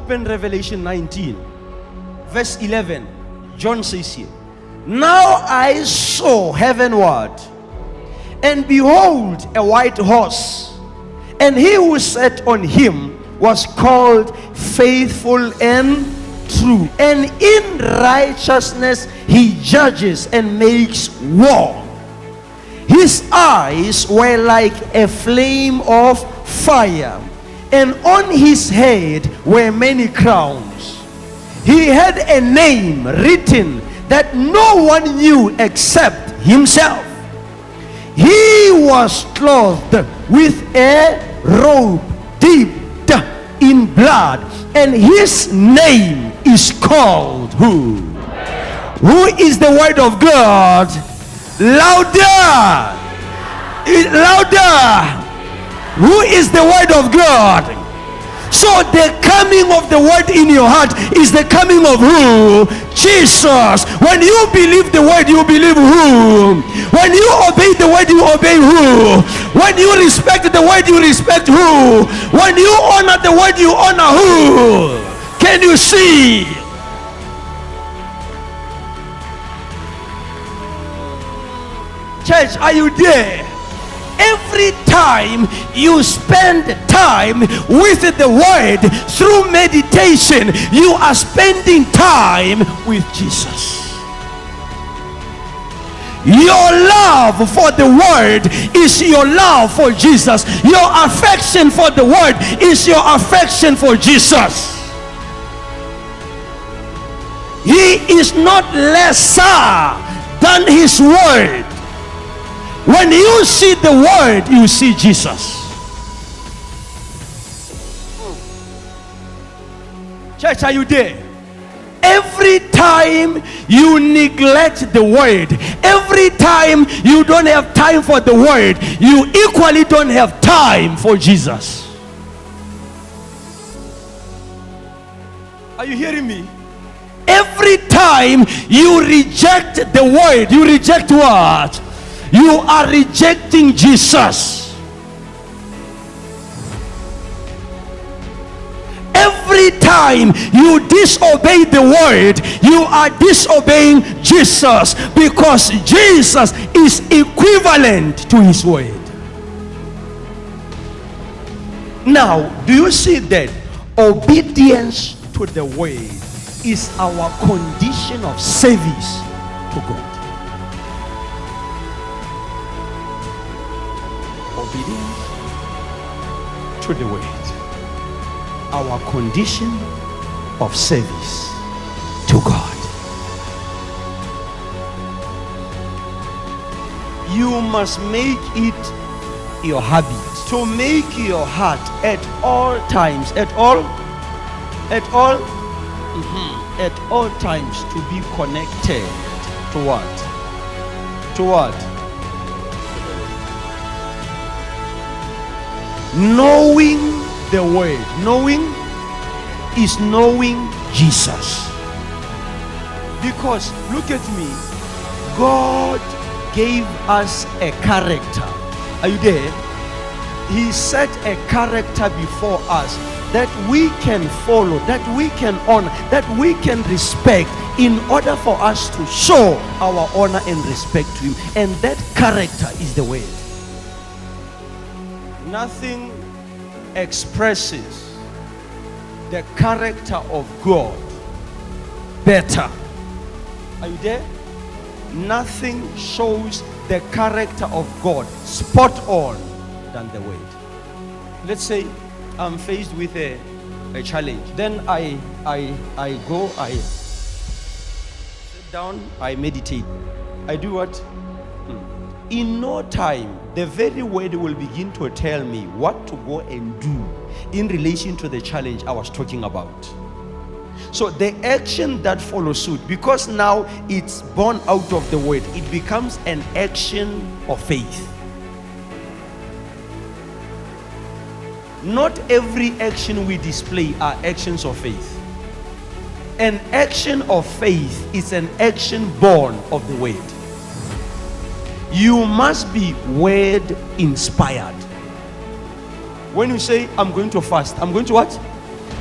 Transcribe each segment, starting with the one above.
Open Revelation 19, verse 11. John says here, now I saw heavenward, and behold, a white horse, and he who sat on him was called Faithful and True, and in righteousness he judges and makes war. His eyes were like a flame of fire, and on his head were many crowns. He had a name written that no one knew except himself. He was clothed with a robe dipped in blood, and his name is called who? Who is the word of God? Louder! Louder! Who is the word of God? So the coming of the word in your heart is the coming of who? Jesus. When you believe the word, you believe who? When you obey the word, you obey who? When you respect the word, you respect who? When you honor the word, you honor who? Can you see? Church, are you there? Every time you spend time with the word through meditation, you are spending time with Jesus. Your love for the word is your love for Jesus. Your affection for the word is your affection for Jesus. He is not lesser than his word. When you see the word, you see Jesus. Church, are you there? Every time you neglect the word, every time you don't have time for the word, you equally don't have time for Jesus. Are you hearing me? Every time you reject the word, you reject what? You are rejecting Jesus. Every time you disobey the word, you are disobeying Jesus, because Jesus is equivalent to his word. Now, do you see that obedience to the word is our condition of service to God? Obedience to the word, our condition of service to God. You must make it your habit to make your heart at all times, at all times, to be connected to what? To what? Knowing the word. Knowing is knowing Jesus. Because look at me, God gave us a character. Are you there? He set a character before us that we can follow, that we can honor, that we can respect, in order for us to show our honor and respect to him. And that character is the word. Nothing expresses the character of God better. Are you there? Nothing shows the character of God spot on than the word. Let's say I'm faced with a challenge. Then I go, I sit down, I meditate. I do what? In no time, the very word will begin to tell me what to go and do in relation to the challenge I was talking about. So the action that follows suit, because now it's born out of the word, it becomes an action of faith. Not every action we display are actions of faith. An action of faith is an action born of the word. You must be word inspired. When you say, I'm going to fast, I'm going to what?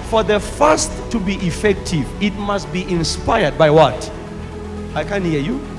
for the fast to be effective, it must be inspired by what? I can't hear you.